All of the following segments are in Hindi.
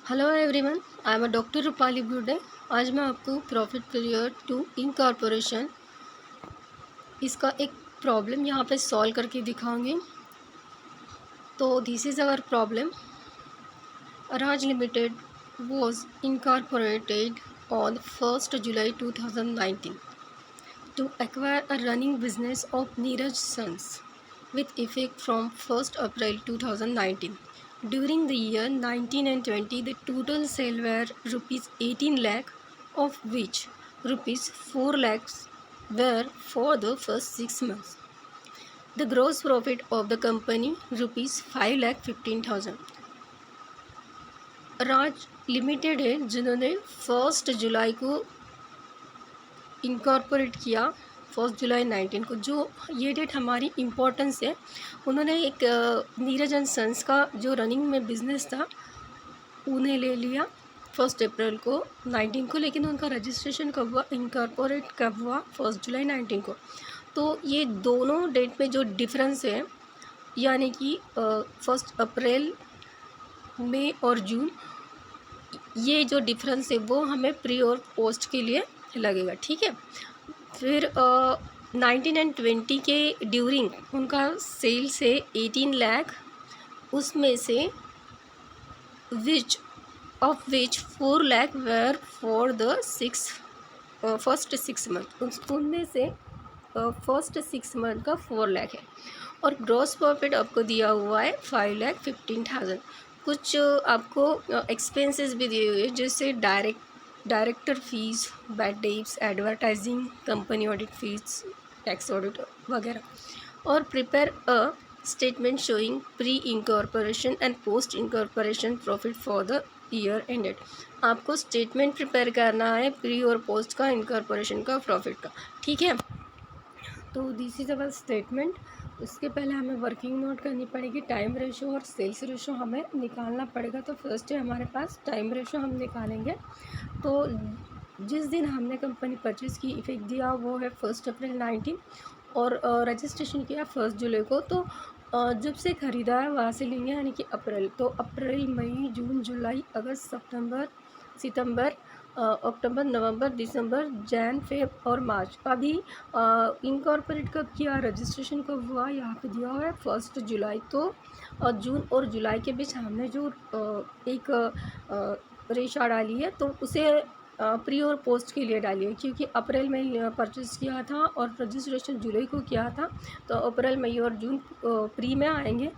Hello everyone, I am doctor Rupali Bude. आज मैं आपको प्रॉफिट पीरियड टू इनकॉर्पोरेशन इसका एक प्रॉब्लम यहाँ पे सॉल्व करके दिखाऊंगी। तो this is our problem. Raj Limited was incorporated on 1st July 2019 to acquire a running business of Neeraj Sons with effect from 1st April 2019. During the year 19 and 20, the total sale were rupees 18 lakh, of which rupees 4 lakhs were for the first 6 months. The gross profit of the company rupees 5 lakh 15,000. Raj limited है जिन्होंने 1 जुलाई को इनकॉर्पोरेट किया, 1 जुलाई 19 को। जो ये डेट हमारी इम्पोर्टेंस है, उन्होंने एक नीरज एंड सन्स का जो रनिंग में बिज़नेस था उन्हें ले लिया 1 अप्रैल को 19 को, लेकिन उनका रजिस्ट्रेशन कब हुआ, इनकॉर्पोरेट कब हुआ, 1 जुलाई 19 को। तो ये दोनों डेट में जो डिफरेंस है, यानी कि 1 अप्रैल, मई और जून, ये जो डिफरेंस है वो हमें प्री और पोस्ट के लिए लगेगा, ठीक है। फिर 19 एंड 20 के ड्यूरिंग उनका सेल्स है 18 लाख, उसमें से of which 4 lakh were for the first 6 month. उनमें से फर्स्ट 6 मंथ का 4 लाख है। और ग्रॉस प्रॉफिट आपको दिया हुआ है 5 लाख 15,000। कुछ आपको एक्सपेंसेस भी दिए हुए हैं, जैसे director fees, bad debts, advertising, company audit fees, tax audit वगैरह। और prepare a statement showing pre incorporation and post incorporation profit for the year ended. आपको स्टेटमेंट प्रिपेयर करना है प्री और पोस्ट का, इनकॉर्पोरेशन का, प्रॉफिट का, ठीक है। तो दिस इज़ अवर स्टेटमेंट। उसके पहले हमें वर्किंग नोट करनी पड़ेगी, टाइम रेशो और सेल्स रेशो हमें निकालना पड़ेगा। तो फर्स्ट है हमारे पास टाइम रेशो, हम निकालेंगे। तो जिस दिन हमने कंपनी परचेज़ की, इफेक्ट दिया वो है 1 अप्रैल 19, और रजिस्ट्रेशन किया 1 जुलाई को। तो जब से ख़रीदा है वहाँ से लेंगे, यानी कि अप्रैल। तो अप्रैल, मई, जून, जुलाई, अगस्त, सितंबर, अक्टूबर, नवंबर, दिसंबर, जैन, फेब और मार्च। अभी इनकॉर्पोरेट कब किया, रजिस्ट्रेशन कब हुआ, यहाँ पे दिया हुआ है 1 जुलाई। तो जून और जुलाई के बीच हमने जो एक रेशा डाली है, तो उसे प्री और पोस्ट के लिए डाली है, क्योंकि अप्रैल में परचेज़ किया था और रजिस्ट्रेशन जुलाई को किया था। तो अप्रैल, मई और जून प्री में आएंगे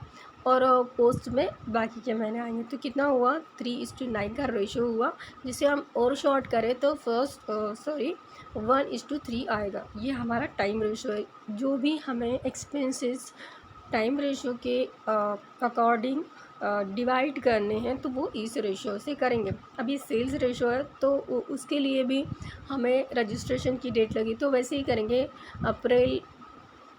और पोस्ट में बाकी के महीने आएंगे। तो कितना हुआ, 3:9 का रेशो हुआ। जिसे हम और शॉर्ट करें तो 1:3 आएगा। ये हमारा टाइम रेशो है। जो भी हमें एक्सपेंसेस टाइम रेशो के अकॉर्डिंग डिवाइड करने हैं, तो वो इस रेशो से करेंगे। अभी सेल्स रेशो है, तो उसके लिए भी हमें रजिस्ट्रेशन की डेट लगी, तो वैसे ही करेंगे। अप्रैल,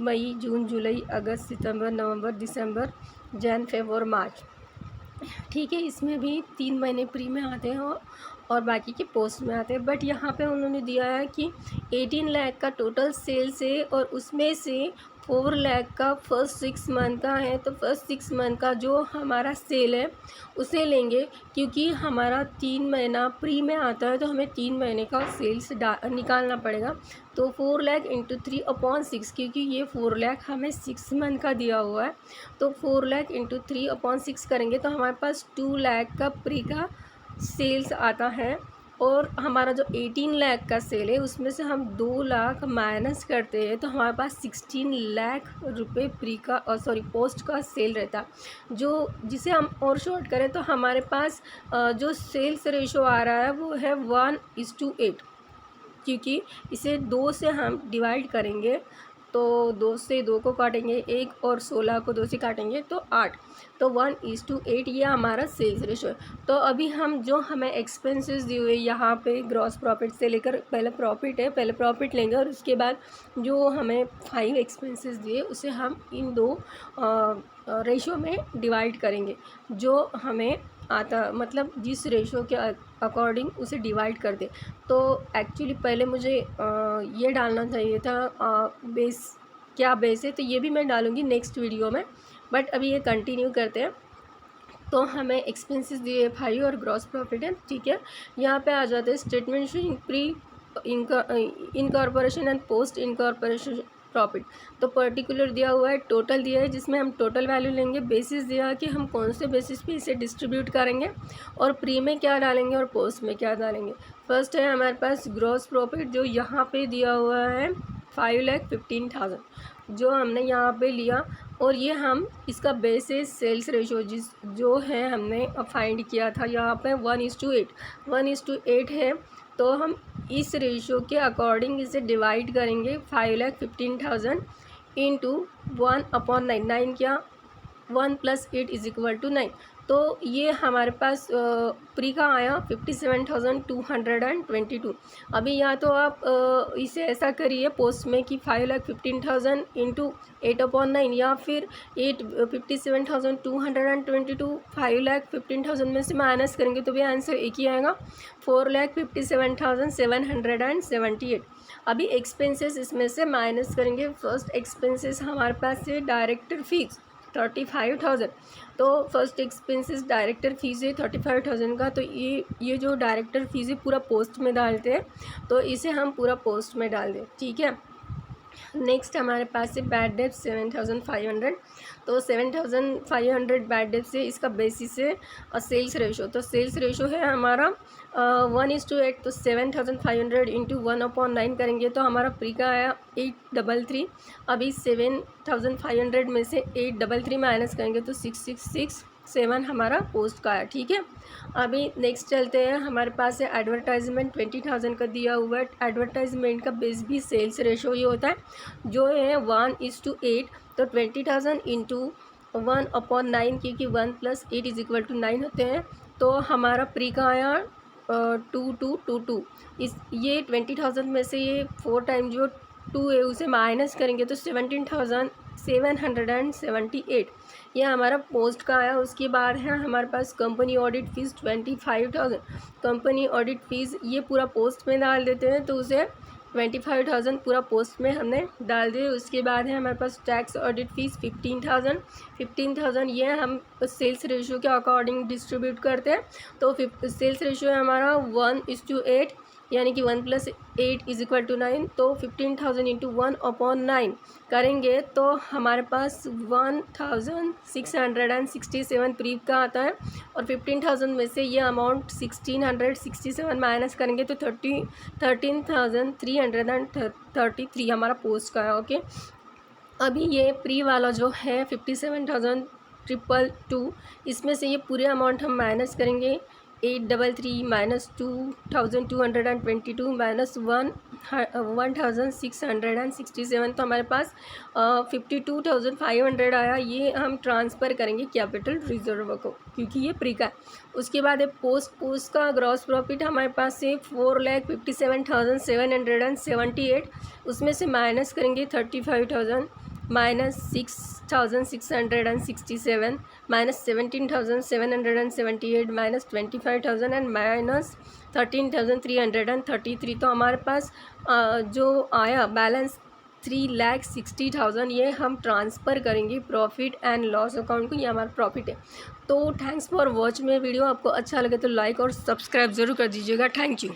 मई, जून, जुलाई, अगस्त, सितंबर, नवंबर, दिसंबर, जैन, फेब और मार्च, ठीक है। इसमें भी 3 महीने प्री में आते हैं और बाकी के पोस्ट में आते हैं। बट यहाँ पे उन्होंने दिया है कि 18 लाख का टोटल सेल्स है, और उसमें से 4 लाख का फर्स्ट 6 मंथ का है। तो फर्स्ट 6 मंथ का जो हमारा सेल है उसे लेंगे, क्योंकि हमारा 3 महीना प्री में आता है, तो हमें 3 महीने का सेल्स निकालना पड़ेगा। तो 4 लाख इंटू 3/6, क्योंकि ये 4 लाख हमें 6 मंथ का दिया हुआ है। तो 4 लाख इंटू 3/6 करेंगे तो हमारे पास 2 लाख का प्री का सेल्स आता है। और हमारा जो 18 लाख का सेल है, उसमें से हम 2 लाख माइनस करते हैं, तो हमारे पास 16 लाख रुपए प्री का पोस्ट का सेल रहता है। जिसे हम और शॉर्ट करें तो हमारे पास जो सेल्स रेशो आ रहा है वो है 1:8, क्योंकि इसे 2 से हम डिवाइड करेंगे, तो 2 से 2 को काटेंगे 1, और 16 को 2 से काटेंगे तो 8। तो 1:8 ये हमारा सेल्स रेशो है। तो अभी हम जो हमें एक्सपेंसेस दिए हुए यहाँ पे ग्रॉस प्रॉफिट से लेकर, पहले प्रॉफिट लेंगे, और उसके बाद जो हमें 5 एक्सपेंसेस दिए उसे हम इन 2 रेशो में डिवाइड करेंगे। जो हमें आता, मतलब जिस रेशो के अकॉर्डिंग उसे डिवाइड कर दे। तो एक्चुअली पहले मुझे ये डालना चाहिए था, बेस क्या बेस है, तो ये भी मैं डालूँगी नेक्स्ट वीडियो में। बट अभी ये कंटिन्यू करते हैं। तो हमें एक्सपेंसेस दिए 5 और ग्रॉस प्रॉफिट है, ठीक है। यहाँ पे आ जाते हैं statement showing pre incorporation and post incorporation profit. तो पर्टिकुलर दिया हुआ है, टोटल दिया है जिसमें हम टोटल वैल्यू लेंगे, बेसिस दिया है कि हम कौन से बेसिस पे इसे डिस्ट्रीब्यूट करेंगे, और प्री में क्या डालेंगे और पोस्ट में क्या डालेंगे। फर्स्ट है हमारे पास ग्रॉस प्रॉफिट, जो यहाँ पे दिया हुआ है 5,15,000, जो हमने यहाँ पे लिया, और ये हम इसका बेसिस सेल्स रेशो जो है हमने फाइंड किया था यहाँ पे 1:8 है। तो हम इस रेशो के अकॉर्डिंग इसे डिवाइड करेंगे 5,15,000 इंटू 1/9। 9 क्या, 1 + 8 = 9। तो ये हमारे पास प्री का आया 57,222। अभी या तो आप इसे ऐसा करिए पोस्ट में कि 5,15,000 इंटू 8/9, या फिर 57,222 5,15,000 में से माइनस करेंगे तो भी आंसर एक ही आएगा, 4,57,778। अभी एक्सपेंसेस इसमें से माइनस करेंगे। फर्स्ट एक्सपेंसेस हमारे पास है डायरेक्टर फीस 35,000। तो फर्स्ट एक्सपेंसेस डायरेक्टर फीस है 35,000 का, तो ये जो डायरेक्टर फीस है पूरा पोस्ट में डालते हैं, तो इसे हम पूरा पोस्ट में डाल दें, ठीक है। नेक्स्ट हमारे पास है बैड डेट 7,500। तो 7,500 बैड डेट से इसका बेसिस है सेल्स रेशो। तो सेल्स रेशो है हमारा 1:8। तो 7,500 इंटू 1/9 करेंगे तो हमारा प्री का आया 833। अभी 7,500 में से 833 माइनस करेंगे तो 6,667 हमारा पोस्ट का आया, ठीक है। अभी नेक्स्ट चलते हैं, हमारे पास है एडवर्टाइजमेंट 20,000 का दिया हुआ है। एडवर्टाइजमेंट का बेस भी सेल्स रेशो ही होता है, जो है 1:8। तो 20,000 इंटू 1/9, क्योंकि 1 + 8 = 9 होते हैं। तो हमारा प्री का आया 2,222। ये 20,000 में से ये 4 टाइम जो 2 है उसे माइनस करेंगे तो 17,778 ये हमारा पोस्ट का आया। उसके बाद है हमारे पास company audit fees 25,000। Company audit fees ये पूरा पोस्ट में डाल देते हैं, तो उसे 25,000 पूरा पोस्ट में हमने डाल दिए। उसके बाद है हमारे पास टैक्स ऑडिट फीस 15,000 ये हम सेल्स रेशियो के अकॉर्डिंग डिस्ट्रीब्यूट करते हैं। तो सेल्स रेशियो है हमारा 1:8, यानी कि 1 + 8 = 9। तो 15,000 इंटू 1/9 करेंगे तो हमारे पास 1,667 प्री का आता है, और 15,000 में से ये अमाउंट 1,667 माइनस करेंगे तो 13,333 हमारा पोस्ट का है, ओके। अभी ये प्री वाला जो है 57,222, इसमें से ये पूरे अमाउंट हम माइनस करेंगे। 833 माइनस 2,222 माइनस 1,667, तो हमारे पास 52,500 आया। ये हम ट्रांसफ़र करेंगे कैपिटल रिजर्व को, क्योंकि ये प्री का है। उसके बाद है पोस्ट का ग्रॉस प्रॉफिट हमारे पास है 4,57,778। उसमें से माइनस करेंगे 35,000 minus 6,667 minus 17,778 minus 25,000 and minus 13,333। तो हमारे पास जो आया बैलेंस 3,60,000 ये हम ट्रांसफ़र करेंगे प्रॉफिट एंड लॉस अकाउंट को। ये हमारा प्रॉफिट है। तो थैंक्स फॉर वॉच में वीडियो। आपको अच्छा लगे तो लाइक और सब्सक्राइब ज़रूर कर दीजिएगा। Thank you.